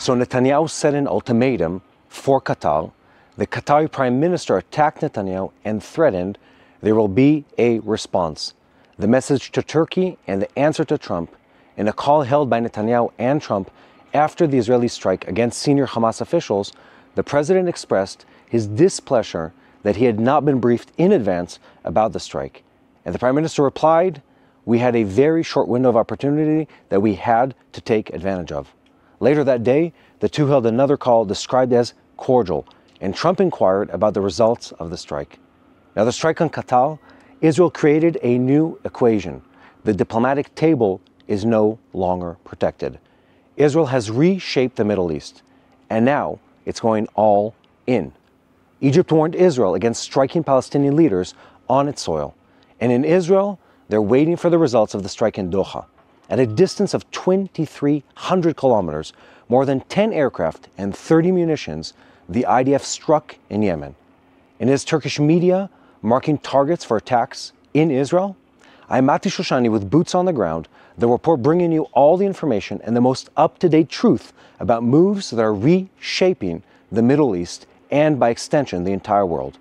So Netanyahu set an ultimatum for Qatar. The Qatari Prime Minister attacked Netanyahu and threatened there will be a response. The message to Turkey and the answer to Trump, in a call held by Netanyahu and Trump after the Israeli strike against senior Hamas officials, the president expressed his displeasure that he had not been briefed in advance about the strike. And the Prime Minister replied, "We had a very short window of opportunity that we had to take advantage of." Later that day, the two held another call described as cordial, and Trump inquired about the results of the strike. Now, the strike on Qatar, Israel created a new equation. The diplomatic table is no longer protected. Israel has reshaped the Middle East, and now it's going all in. Egypt warned Israel against striking Palestinian leaders on its soil. And in Israel, they're waiting for the results of the strike in Doha. At a distance of 2,300 kilometers, more than 10 aircraft and 30 munitions, the IDF struck in Yemen. And is Turkish media marking targets for attacks in Israel? I'm Shoshani with Boots on the Ground, the report bringing you all the information and the most up-to-date truth about moves that are reshaping the Middle East and, by extension, the entire world.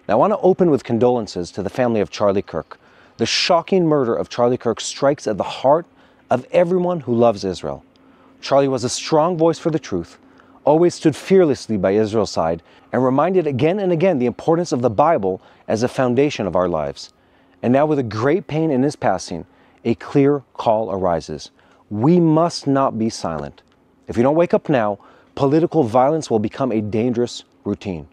Now, I want to open with condolences to the family of Charlie Kirk. The shocking murder of Charlie Kirk strikes at the heart of everyone who loves Israel. Charlie was a strong voice for the truth, always stood fearlessly by Israel's side, and reminded again and again the importance of the Bible as a foundation of our lives. And now, with a great pain in his passing, a clear call arises. We must not be silent. If you don't wake up now, political violence will become a dangerous routine.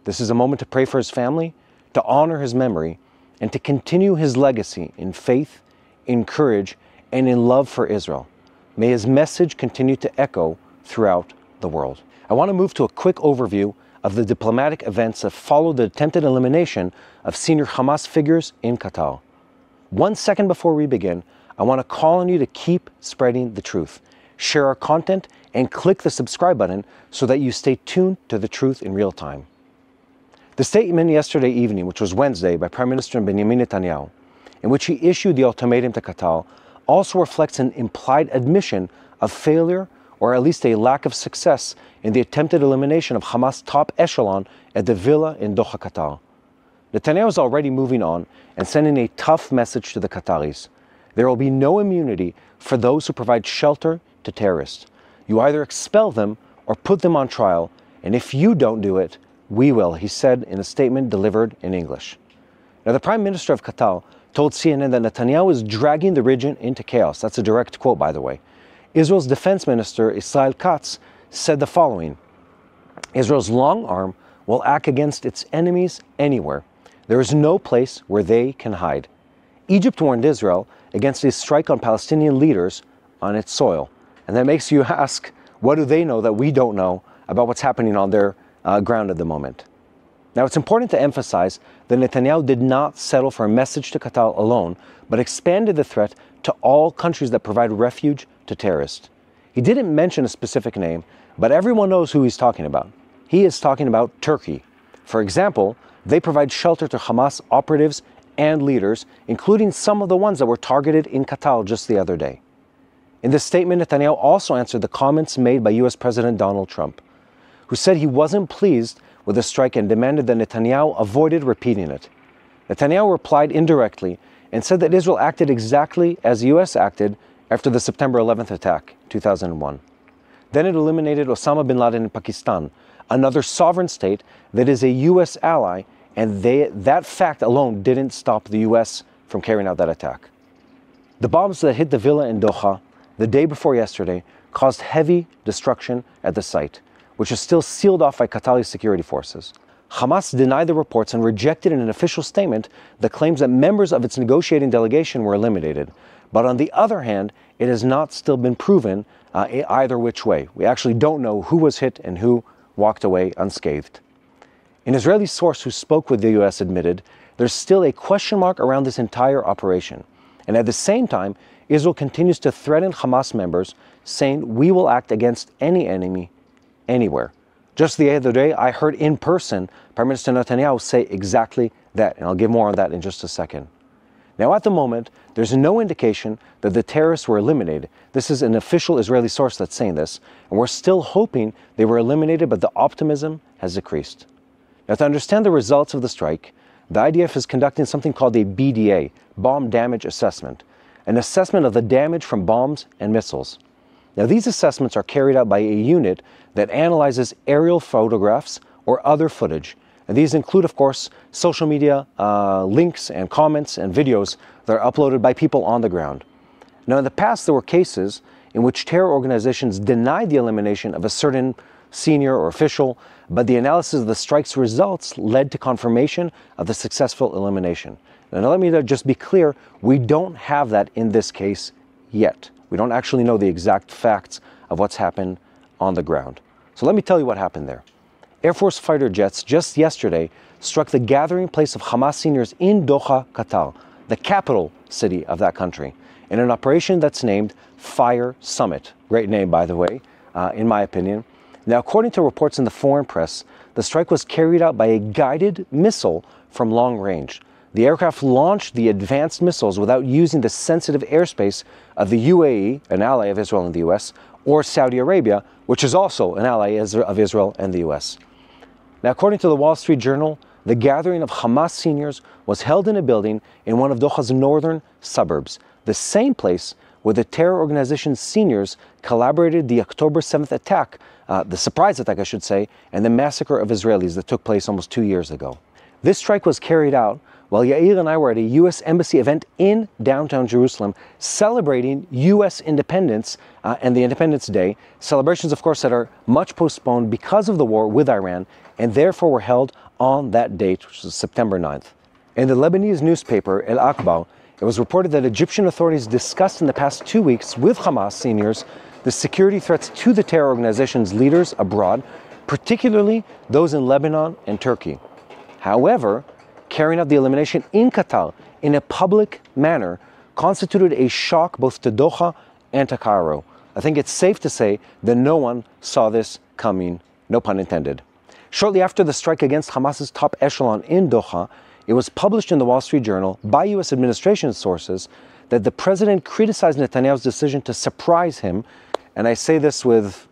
This is a moment to pray for his family, to honor his memory, and to continue his legacy in faith, in courage, and in love for Israel. May his message continue to echo throughout the world. I want to move to a quick overview of the diplomatic events that followed the attempted elimination of senior Hamas figures in Qatar. 1 second before we begin, I want to call on you to keep spreading the truth. Share our content and click the subscribe button so that you stay tuned to the truth in real time. The statement yesterday evening, which was Wednesday, by Prime Minister Benjamin Netanyahu, in which he issued the ultimatum to Qatar, also reflects an implied admission of failure or at least a lack of success in the attempted elimination of Hamas top echelon at the villa in Doha, Qatar. Netanyahu is already moving on and sending a tough message to the Qataris. There will be no immunity for those who provide shelter to terrorists. You either expel them or put them on trial, and if you don't do it, we will, he said in a statement delivered in English. Now, the Prime Minister of Qatar told CNN that Netanyahu is dragging the region into chaos. That's a direct quote, by the way. Israel's Defense Minister, Israel Katz, said the following: Israel's long arm will act against its enemies anywhere. There is no place where they can hide. Egypt warned Israel against a strike on Palestinian leaders on its soil. And that makes you ask, what do they know that we don't know about what's happening on their ground at the moment? Now, it's important to emphasize that Netanyahu did not settle for a message to Qatar alone, but expanded the threat to all countries that provide refuge to terrorists. He didn't mention a specific name, but everyone knows who he's talking about. He is talking about Turkey. For example, they provide shelter to Hamas operatives and leaders, including some of the ones that were targeted in Qatar just the other day. In this statement, Netanyahu also answered the comments made by U.S. President Donald Trump, who said he wasn't pleased with the strike and demanded that Netanyahu avoided repeating it. Netanyahu replied indirectly and said that Israel acted exactly as the U.S. acted after the September 11th attack, 2001. Then it eliminated Osama bin Laden in Pakistan, another sovereign state that is a U.S. ally, and that fact alone didn't stop the U.S. from carrying out that attack. The bombs that hit the villa in Doha the day before yesterday caused heavy destruction at the site, which is still sealed off by Qatari security forces. Hamas denied the reports and rejected in an official statement the claims that members of its negotiating delegation were eliminated. But on the other hand, it has not still been proven either which way. We actually don't know who was hit and who walked away unscathed. An Israeli source who spoke with the U.S. admitted there's still a question mark around this entire operation. And at the same time, Israel continues to threaten Hamas members, saying we will act against any enemy, anywhere. Just the other day, I heard in person Prime Minister Netanyahu say exactly that, and I'll give more on that in just a second. Now, at the moment, there's no indication that the terrorists were eliminated. This is an official Israeli source that's saying this, and we're still hoping they were eliminated, but the optimism has decreased. Now, to understand the results of the strike, the IDF is conducting something called a BDA, Bomb Damage Assessment, an assessment of the damage from bombs and missiles. Now, these assessments are carried out by a unit that analyzes aerial photographs or other footage. And these include, of course, social media links and comments and videos that are uploaded by people on the ground. Now, in the past, there were cases in which terror organizations denied the elimination of a certain senior or official, but the analysis of the strike's results led to confirmation of the successful elimination. Now, let me just be clear, we don't have that in this case yet. We don't actually know the exact facts of what's happened on the ground. So let me tell you what happened there. Air Force fighter jets just yesterday struck the gathering place of Hamas seniors in Doha, Qatar, the capital city of that country, in an operation that's named Fire Summit. Great name, by the way, in my opinion. Now, according to reports in the foreign press, the strike was carried out by a guided missile from long range. The aircraft launched the advanced missiles without using the sensitive airspace of the UAE, an ally of Israel and the US, or Saudi Arabia, which is also an ally of Israel and the US. Now, according to the Wall Street Journal, the gathering of Hamas seniors was held in a building in one of Doha's northern suburbs, the same place where the terror organization's seniors collaborated the October 7th attack, the surprise attack, I should say, and the massacre of Israelis that took place almost 2 years ago. This strike was carried out while Yair and I were at a U.S. Embassy event in downtown Jerusalem celebrating U.S. independence and the Independence Day, celebrations, of course, that are much postponed because of the war with Iran, and therefore were held on that date, which is September 9th. In the Lebanese newspaper El Akbar, it was reported that Egyptian authorities discussed in the past 2 weeks with Hamas seniors the security threats to the terror organization's leaders abroad, particularly those in Lebanon and Turkey. However, carrying out the elimination in Qatar in a public manner constituted a shock both to Doha and to Cairo. I think it's safe to say that no one saw this coming, no pun intended. Shortly after the strike against Hamas's top echelon in Doha, it was published in the Wall Street Journal by U.S. administration sources that the president criticized Netanyahu's decision to surprise him, and I say this with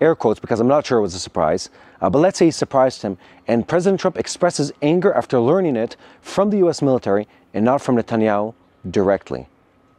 air quotes because I'm not sure it was a surprise, but let's say he surprised him, and President Trump expresses anger after learning it from the U.S. military and not from Netanyahu directly.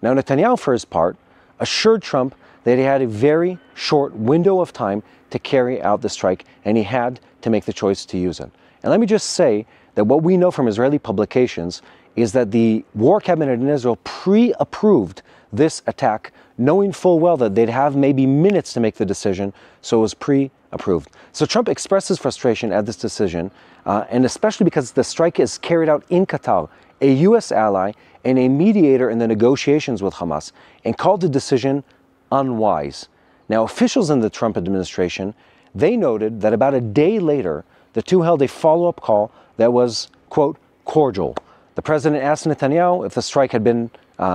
Now, Netanyahu, for his part, assured Trump that he had a very short window of time to carry out the strike, and he had to make the choice to use it. And let me just say that what we know from Israeli publications is that the War Cabinet in Israel pre-approved this attack, knowing full well that they'd have maybe minutes to make the decision, so it was pre-approved. So Trump expresses frustration at this decision, and especially because the strike is carried out in Qatar, a U.S. ally and a mediator in the negotiations with Hamas, and called the decision unwise. Now, officials in the Trump administration, they noted that about a day later, the two held a follow-up call that was, quote, cordial. The president asked Netanyahu if the strike had been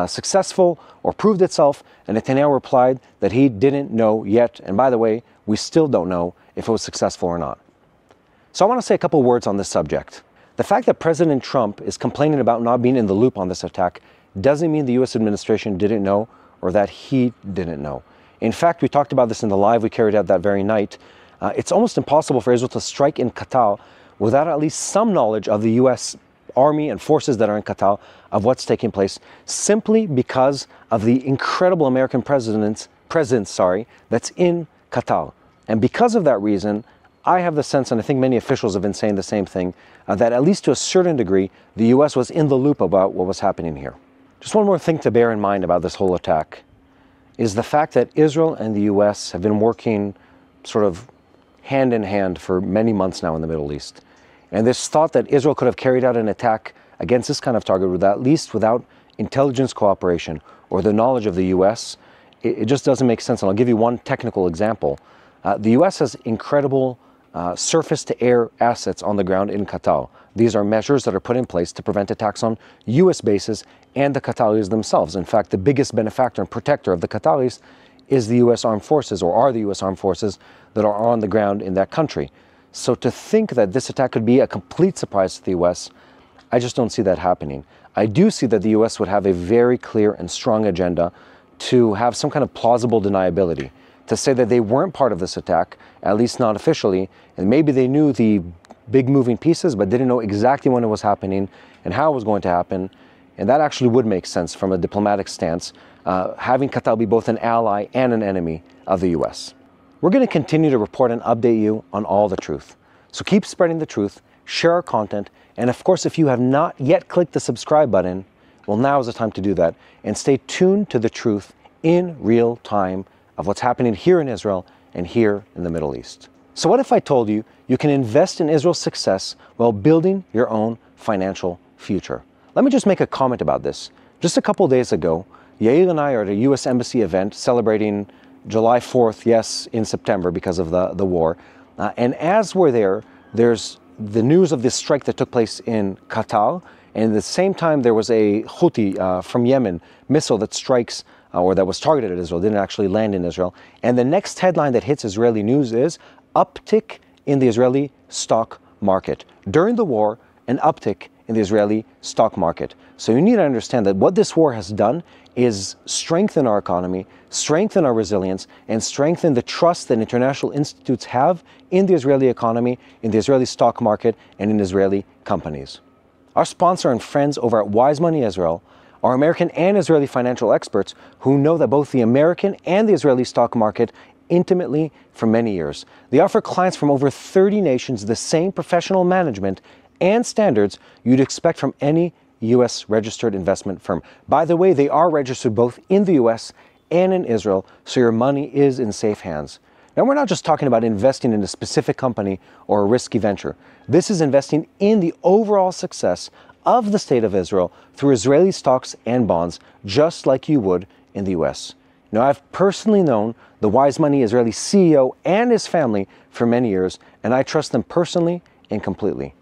successful or proved itself, and Netanyahu replied that he didn't know yet. And by the way, we still don't know if it was successful or not. So I want to say a couple words on this subject. The fact that President Trump is complaining about not being in the loop on this attack doesn't mean the U.S. administration didn't know or that he didn't know. In fact, we talked about this in the live we carried out that very night. It's almost impossible for Israel to strike in Qatar without at least some knowledge of the U.S. army and forces that are in Qatar of what's taking place, simply because of the incredible American presence that's in Qatar. And because of that reason, I have the sense, and I think many officials have been saying the same thing, that at least to a certain degree, the U.S. was in the loop about what was happening here. Just one more thing to bear in mind about this whole attack is the fact that Israel and the U.S. have been working sort of hand in hand for many months now in the Middle East. And this thought that Israel could have carried out an attack against this kind of target without intelligence cooperation or the knowledge of the U.S., it just doesn't make sense. And I'll give you one technical example. The U.S. has incredible surface-to-air assets on the ground in Qatar. These are measures that are put in place to prevent attacks on U.S. bases and the Qataris themselves. In fact, the biggest benefactor and protector of the Qataris is the U.S. Armed Forces, or are the U.S. Armed Forces that are on the ground in that country. So to think that this attack could be a complete surprise to the U.S., I just don't see that happening. I do see that the US would have a very clear and strong agenda to have some kind of plausible deniability, to say that they weren't part of this attack, at least not officially, and maybe they knew the big moving pieces but didn't know exactly when it was happening and how it was going to happen. And that actually would make sense from a diplomatic stance, having Qatar be both an ally and an enemy of the US. We're going to continue to report and update you on all the truth. So keep spreading the truth, share our content, and of course, if you have not yet clicked the subscribe button, well, now is the time to do that, and stay tuned to the truth in real time of what's happening here in Israel and here in the Middle East. So what if I told you you can invest in Israel's success while building your own financial future? Let me just make a comment about this. Just a couple days ago, Yair and I are at a US Embassy event celebrating July 4th, yes, in September because of the war. And as we're there, there's the news of this strike that took place in Qatar. And at the same time, there was a Houthi from Yemen missile that strikes or that was targeted at Israel, didn't actually land in Israel. And the next headline that hits Israeli news is uptick in the Israeli stock market. During the war, an uptick in the Israeli stock market. So you need to understand that what this war has done is strengthen our economy, strengthen our resilience, and strengthen the trust that international institutes have in the Israeli economy, in the Israeli stock market, and in Israeli companies. Our sponsor and friends over at Wise Money Israel are American and Israeli financial experts who know that both the American and the Israeli stock market intimately for many years. They offer clients from over 30 nations the same professional management and standards you'd expect from any US registered investment firm. By the way, they are registered both in the US and in Israel, so your money is in safe hands. Now, we're not just talking about investing in a specific company or a risky venture. This is investing in the overall success of the state of Israel through Israeli stocks and bonds, just like you would in the US. Now, I've personally known the Wise Money Israeli CEO and his family for many years, and I trust them personally and completely.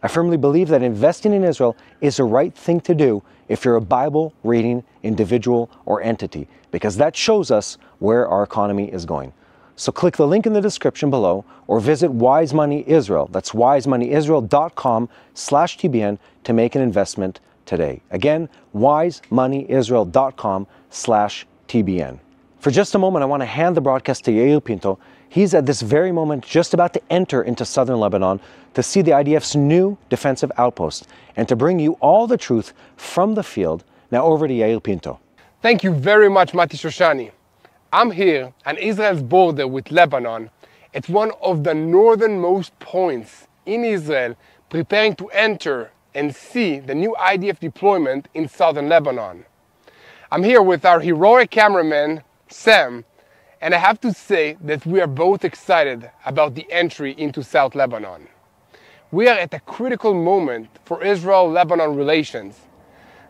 I firmly believe that investing in Israel is the right thing to do if you're a Bible-reading individual or entity, because that shows us where our economy is going. So click the link in the description below or visit Wise Money Israel. That's wisemoneyisrael.com/TBN to make an investment today. Again, wisemoneyisrael.com/TBN. For just a moment, I want to hand the broadcast to Yair Pinto. He's at this very moment just about to enter into southern Lebanon to see the IDF's new defensive outpost and to bring you all the truth from the field. Now over to Yair Pinto. Thank you very much, Mati Shoshani. I'm here on Israel's border with Lebanon at one of the northernmost points in Israel, preparing to enter and see the new IDF deployment in southern Lebanon. I'm here with our heroic cameraman, Sam, and I have to say that we are both excited about the entry into South Lebanon. We are at a critical moment for Israel-Lebanon relations.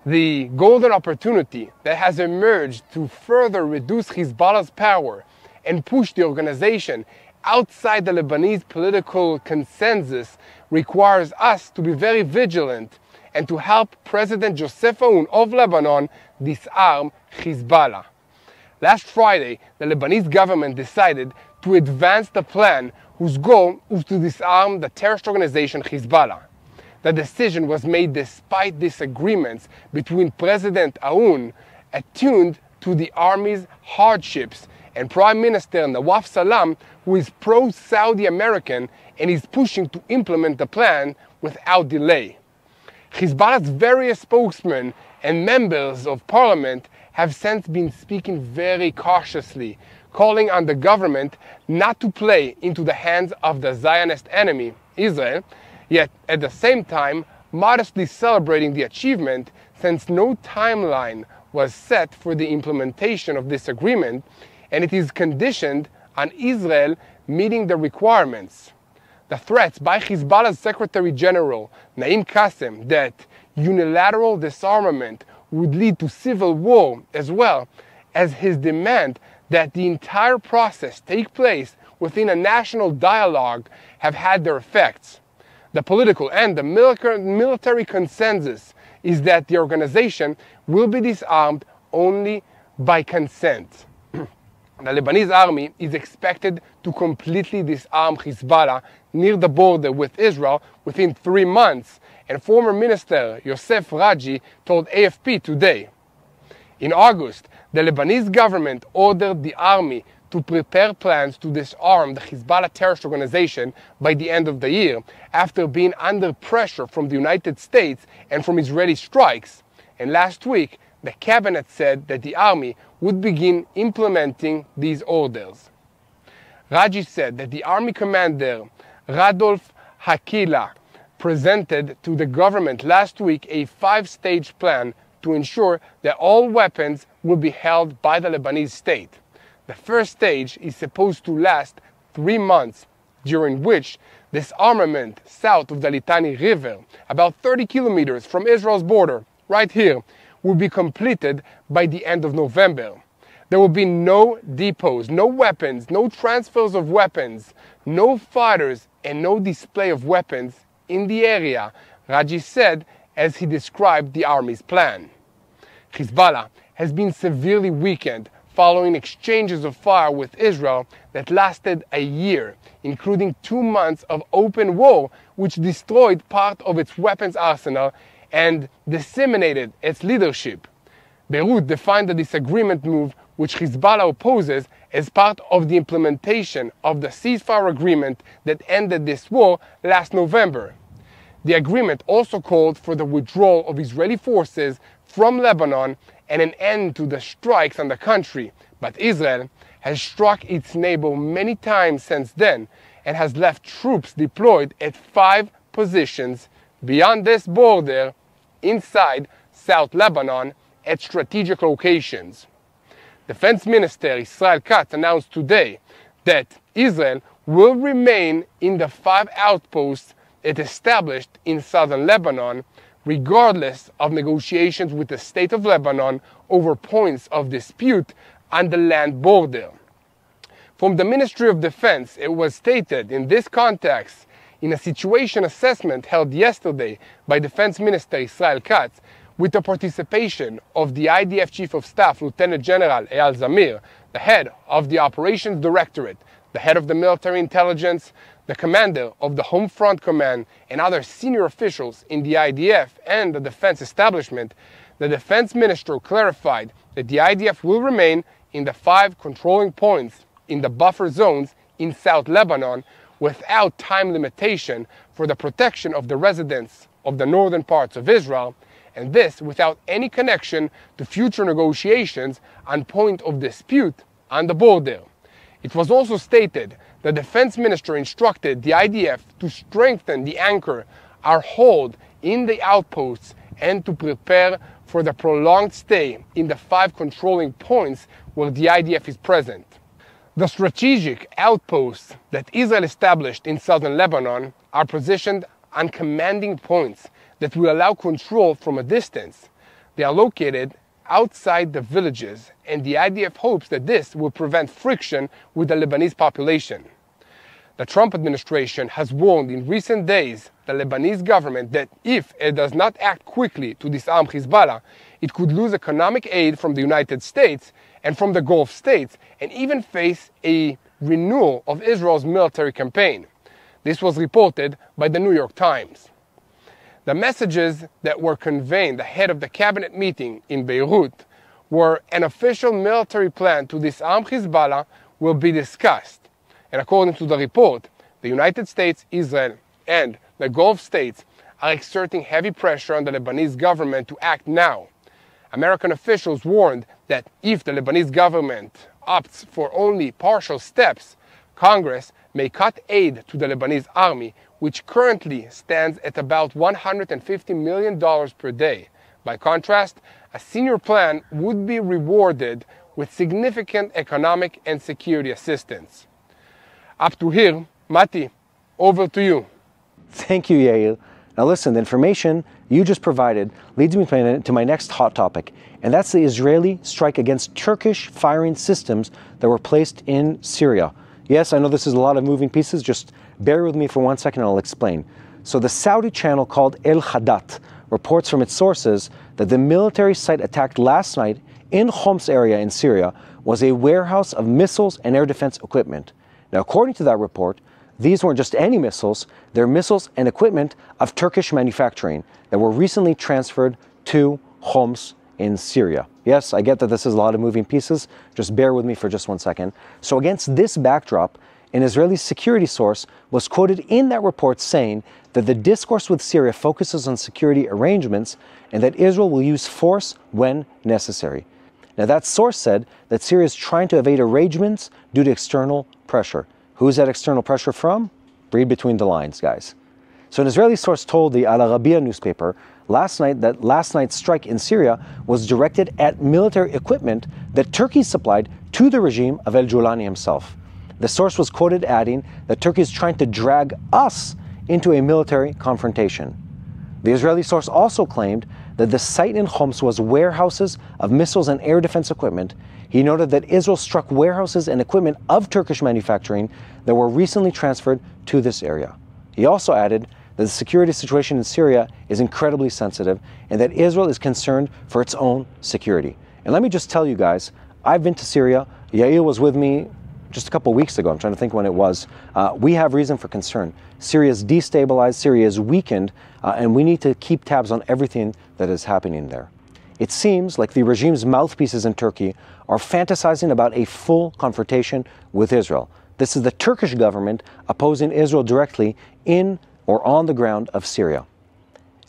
The golden opportunity that has emerged to further reduce Hezbollah's power and push the organization outside the Lebanese political consensus requires us to be very vigilant and to help President Joseph Aoun of Lebanon disarm Hezbollah. Last Friday, the Lebanese government decided to advance the plan whose goal was to disarm the terrorist organization Hezbollah. The decision was made despite disagreements between President Aoun, attuned to the army's hardships, and Prime Minister Nawaf Salam, who is pro-Saudi American and is pushing to implement the plan without delay. Hezbollah's various spokesmen and members of parliament have since been speaking very cautiously, calling on the government not to play into the hands of the Zionist enemy, Israel, yet at the same time modestly celebrating the achievement since no timeline was set for the implementation of this agreement, and it is conditioned on Israel meeting the requirements. The threats by Hezbollah's Secretary General, Naim Qassem, that unilateral disarmament would lead to civil war, as well as his demand that the entire process take place within a national dialogue, have had their effects. The political and the military consensus is that the organization will be disarmed only by consent. The Lebanese army is expected to completely disarm Hezbollah near the border with Israel within 3 months, and former Minister Youssef Raji told AFP today. In August, the Lebanese government ordered the army to prepare plans to disarm the Hezbollah terrorist organization by the end of the year, after being under pressure from the United States and from Israeli strikes. And last week, the cabinet said that the army would begin implementing these orders. Raji said that the army commander, Radolf Hakila, presented to the government last week a 5-stage plan to ensure that all weapons will be held by the Lebanese state. The first stage is supposed to last 3 months, during which disarmament south of the Litani River, about 30 kilometers from Israel's border, right here, will be completed by the end of November. There will be no depots, no weapons, no transfers of weapons, no fighters, and no display of weapons in the area, Raji said as he described the army's plan. Hezbollah has been severely weakened following exchanges of fire with Israel that lasted a year, including 2 months of open war, which destroyed part of its weapons arsenal and disseminated its leadership. Beirut defined the disagreement move, which Hezbollah opposes, as part of the implementation of the ceasefire agreement that ended this war last November. The agreement also called for the withdrawal of Israeli forces from Lebanon and an end to the strikes on the country, but Israel has struck its neighbor many times since then and has left troops deployed at 5 positions beyond this border inside South Lebanon at strategic locations. Defense Minister Israel Katz announced today that Israel will remain in the 5 outposts it established in southern Lebanon, regardless of negotiations with the state of Lebanon over points of dispute on the land border. From the Ministry of Defense, it was stated in this context, in a situation assessment held yesterday by Defense Minister Israel Katz, with the participation of the IDF Chief of Staff, Lieutenant General Eyal Zamir, the head of the Operations Directorate, the head of the Military Intelligence, the commander of the Home Front Command, and other senior officials in the IDF and the defense establishment, the defense minister clarified that the IDF will remain in the 5 controlling points in the buffer zones in South Lebanon without time limitation for the protection of the residents of the northern parts of Israel, and this without any connection to future negotiations on point of dispute on the border. It was also stated the defense minister instructed the IDF to strengthen the anchor or hold in the outposts and to prepare for the prolonged stay in the 5 controlling points where the IDF is present. The strategic outposts that Israel established in southern Lebanon are positioned on commanding points that will allow control from a distance. They are located outside the villages, and the IDF hopes that this will prevent friction with the Lebanese population. The Trump administration has warned in recent days the Lebanese government that if it does not act quickly to disarm Hezbollah, it could lose economic aid from the United States and from the Gulf states, and even face a renewal of Israel's military campaign. This was reported by the New York Times. The messages that were conveyed ahead of the cabinet meeting in Beirut were an official military plan to disarm Hezbollah will be discussed. And according to the report, the United States, Israel, and the Gulf states are exerting heavy pressure on the Lebanese government to act now. American officials warned that if the Lebanese government opts for only partial steps, Congress may cut aid to the Lebanese army, which currently stands at about $150 million per day. By contrast, a senior plan would be rewarded with significant economic and security assistance. Up to here, Mati, over to you. Thank you, Yair. Now listen, the information you just provided leads me to my next hot topic, and that's the Israeli strike against Turkish firing systems that were placed in Syria. Yes, I know this is a lot of moving pieces, just bear with me for 1 second and I'll explain. So the Saudi channel called El Hadat reports from its sources that the military site attacked last night in Homs area in Syria was a warehouse of missiles and air defense equipment. Now, according to that report, These weren't just any missiles, they're missiles and equipment of Turkish manufacturing that were recently transferred to Homs in Syria. Yes, I get that this is a lot of moving pieces, just bear with me for just 1 second. So against this backdrop, an Israeli security source was quoted in that report saying that the discourse with Syria focuses on security arrangements and that Israel will use force when necessary. Now that source said that Syria is trying to evade arrangements due to external pressure. Who's that external pressure from? Read between the lines, guys. So an Israeli source told the Al Arabiya newspaper last night that last night's strike in Syria was directed at military equipment that Turkey supplied to the regime of al-Julani himself. The source was quoted adding that Turkey is trying to drag us into a military confrontation. The Israeli source also claimed that the site in Homs was warehouses of missiles and air defense equipment. He noted that Israel struck warehouses and equipment of Turkish manufacturing that were recently transferred to this area. He also added that the security situation in Syria is incredibly sensitive and that Israel is concerned for its own security. And let me just tell you guys, I've been to Syria. Yair was with me just a couple weeks ago. I'm trying to think when it was. We have reason for concern. Syria is destabilized, Syria is weakened, and we need to keep tabs on everything that is happening there. It seems like the regime's mouthpieces in Turkey are fantasizing about a full confrontation with Israel. This is the Turkish government opposing Israel directly in or on the ground of Syria.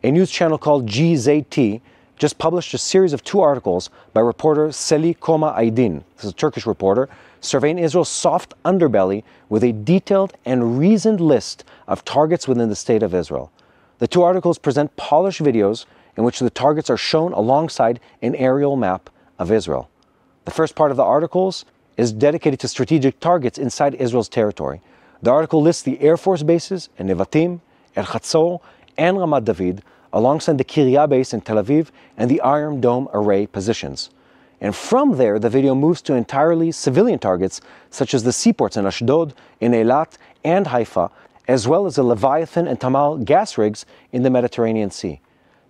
A news channel called GZT just published a series of 2 articles by reporter Seli Koma Aydin, this is a Turkish reporter, surveying Israel's soft underbelly with a detailed and reasoned list of targets within the state of Israel. The 2 articles present polished videos in which the targets are shown alongside an aerial map of Israel. The first part of the articles is dedicated to strategic targets inside Israel's territory. The article lists the Air Force bases in Nevatim, El Hatzor, and Ramat David, alongside the Kiryat base in Tel Aviv and the Iron Dome array positions. And from there, the video moves to entirely civilian targets, such as the seaports in Ashdod, in Eilat, and Haifa, as well as the Leviathan and Tamal gas rigs in the Mediterranean Sea.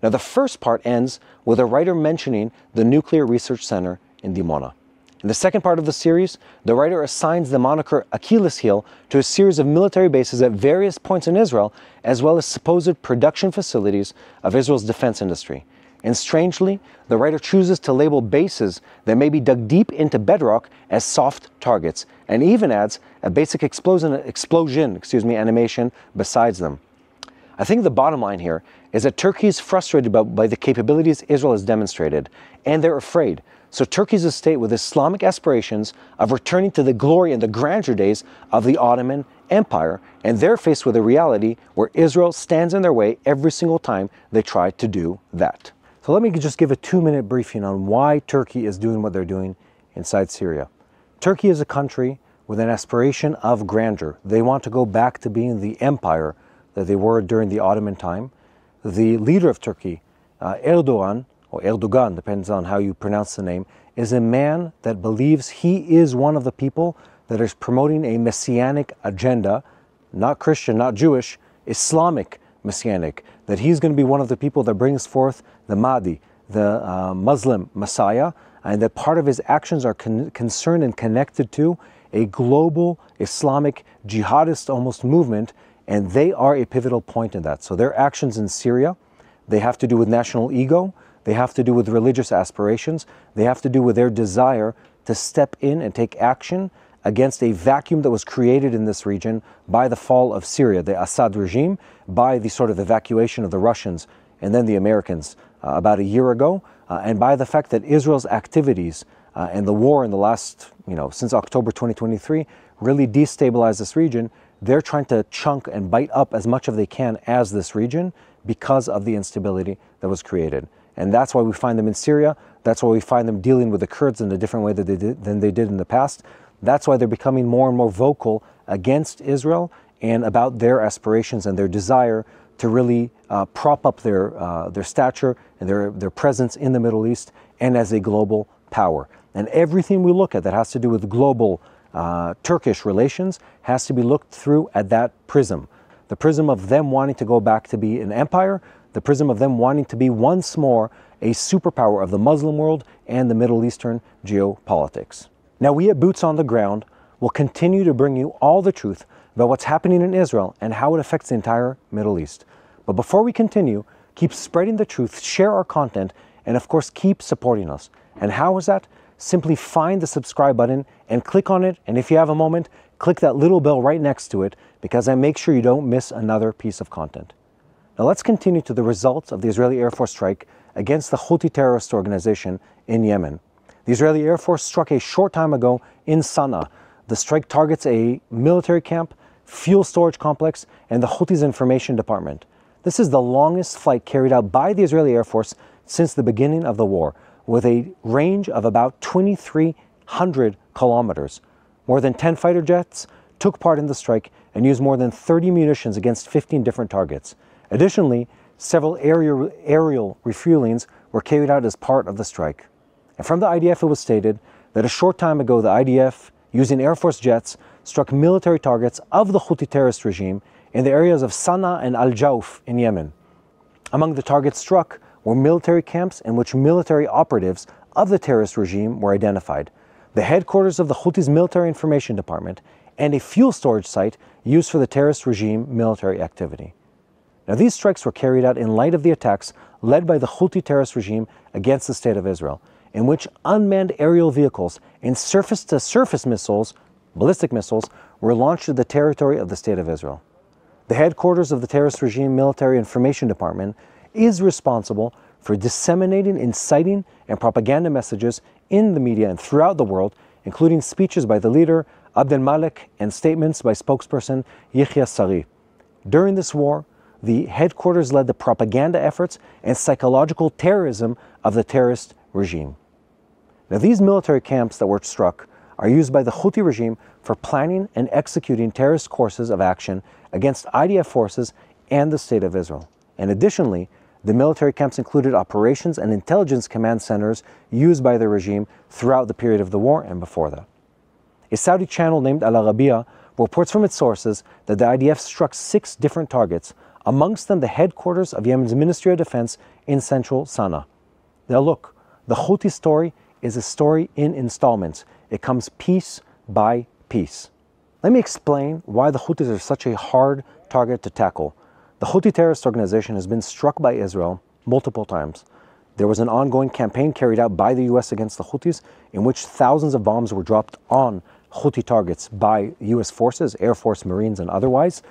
Now, the first part ends with a writer mentioning the Nuclear Research Center in Dimona. In the second part of the series, the writer assigns the moniker Achilles heel to a series of military bases at various points in Israel, as well as supposed production facilities of Israel's defense industry. And strangely, the writer chooses to label bases that may be dug deep into bedrock as soft targets, and even adds a basic explosion animation besides them. I think the bottom line here is that Turkey is frustrated by the capabilities Israel has demonstrated, and they're afraid. So Turkey is a state with Islamic aspirations of returning to the glory and the grandeur days of the Ottoman Empire, and they're faced with a reality where Israel stands in their way every single time they try to do that. So let me just give a 2-minute briefing on why Turkey is doing what they're doing inside Syria. Turkey is a country with an aspiration of grandeur. They want to go back to being the empire that they were during the Ottoman time. The leader of Turkey, Erdogan, or Erdogan, depends on how you pronounce the name, is a man that believes he is one of the people that is promoting a messianic agenda, not Christian, not Jewish, Islamic messianic, that he's going to be one of the people that brings forth the Mahdi, the Muslim Messiah, and that part of his actions are concerned and connected to a global Islamic jihadist almost movement, and they are a pivotal point in that. So their actions in Syria, they have to do with national ego, they have to do with religious aspirations, they have to do with their desire to step in and take action against a vacuum that was created in this region by the fall of Syria, the Assad regime, by the sort of evacuation of the Russians and then the Americans about a year ago, and by the fact that Israel's activities and the war in the last, since October 2023, really destabilized this region. They're trying to chunk and bite up as much as they can as this region because of the instability that was created. And that's why we find them in Syria. That's why we find them dealing with the Kurds in a different way than they did in the past. That's why they're becoming more and more vocal against Israel and about their aspirations and their desire to really prop up their stature and their presence in the Middle East and as a global power. And everything we look at that has to do with global Turkish relations has to be looked through at that prism. The prism of them wanting to go back to be an empire, the prism of them wanting to be once more a superpower of the Muslim world and the Middle Eastern geopolitics. Now, we at Boots on the Ground will continue to bring you all the truth, about what's happening in Israel and how it affects the entire Middle East. But before we continue, keep spreading the truth, share our content, and of course, keep supporting us. And how is that? Simply find the subscribe button and click on it. And if you have a moment, click that little bell right next to it, because I make sure you don't miss another piece of content. Now let's continue to the results of the Israeli Air Force strike against the Houthi terrorist organization in Yemen. The Israeli Air Force struck a short time ago in Sana'a. The strike targets a military camp, fuel storage complex, and the Houthis' information department. This is the longest flight carried out by the Israeli Air Force since the beginning of the war, with a range of about 2,300 kilometers. More than 10 fighter jets took part in the strike and used more than 30 munitions against 15 different targets. Additionally, several aerial refuelings were carried out as part of the strike. And from the IDF, it was stated that a short time ago, the IDF, using Air Force jets, struck military targets of the Houthi terrorist regime in the areas of Sana'a and Al-Jawf in Yemen. Among the targets struck were military camps in which military operatives of the terrorist regime were identified, the headquarters of the Houthis' military information department, and a fuel storage site used for the terrorist regime military activity. Now, these strikes were carried out in light of the attacks led by the Houthi terrorist regime against the State of Israel, in which unmanned aerial vehicles and surface-to-surface missiles, ballistic missiles, were launched to the territory of the State of Israel. The headquarters of the terrorist regime military information department is responsible for disseminating, inciting, and propaganda messages in the media and throughout the world, including speeches by the leader, Abd al-Malik, and statements by spokesperson Yahya Saree. During this war, the headquarters led the propaganda efforts and psychological terrorism of the terrorist regime. Now, these military camps that were struck are used by the Houthi regime for planning and executing terrorist courses of action against IDF forces and the State of Israel. And additionally, the military camps included operations and intelligence command centers used by the regime throughout the period of the war and before that. A Saudi channel named Al Arabiya reports from its sources that the IDF struck 6 different targets, amongst them the headquarters of Yemen's Ministry of Defense in central Sana'a. Now look, the Houthi story is a story in installments. It comes piece by piece. Let me explain why the Houthis are such a hard target to tackle. The Houthi terrorist organization has been struck by Israel multiple times. There was an ongoing campaign carried out by the US against the Houthis, in which thousands of bombs were dropped on Houthi targets by US forces, Air Force, Marines, and otherwise,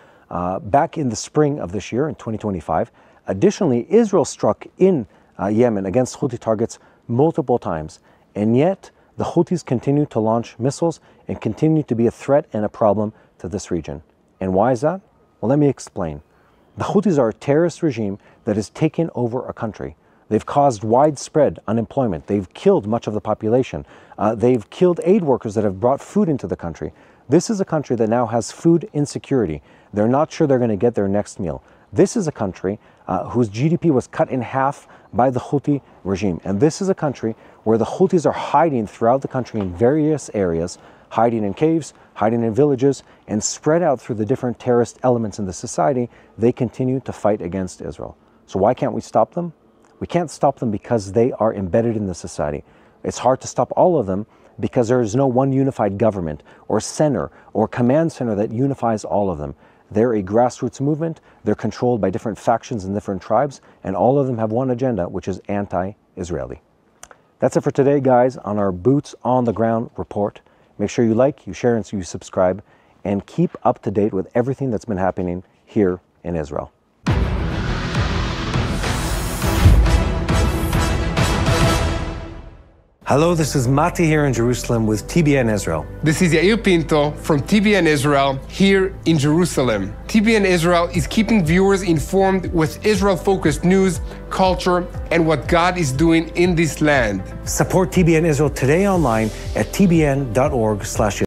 back in the spring of this year, in 2025. Additionally, Israel struck in Yemen against Houthi targets multiple times, and yet the Houthis continue to launch missiles and continue to be a threat and a problem to this region. And why is that? Well, let me explain. The Houthis are a terrorist regime that has taken over a country. They've caused widespread unemployment. They've killed much of the population. They've killed aid workers that have brought food into the country. This is a country that now has food insecurity. They're not sure they're going to get their next meal. This is a country whose GDP was cut in half by the Houthi regime. And this is a country where the Houthis are hiding throughout the country in various areas, hiding in caves, hiding in villages, and spread out through the different terrorist elements in the society. They continue to fight against Israel. So why can't we stop them? We can't stop them because they are embedded in the society. It's hard to stop all of them because there is no one unified government or center or command center that unifies all of them. They're a grassroots movement. They're controlled by different factions and different tribes, and all of them have one agenda, which is anti-Israeli. That's it for today, guys, on our Boots on the Ground report. Make sure you like, you share, and you subscribe, and keep up to date with everything that's been happening here in Israel. Hello, this is Mati here in Jerusalem with TBN Israel. This is Yair Pinto from TBN Israel here in Jerusalem. TBN Israel is keeping viewers informed with Israel-focused news, culture, and what God is doing in this land. Support TBN Israel today online at tbn.org/Israel.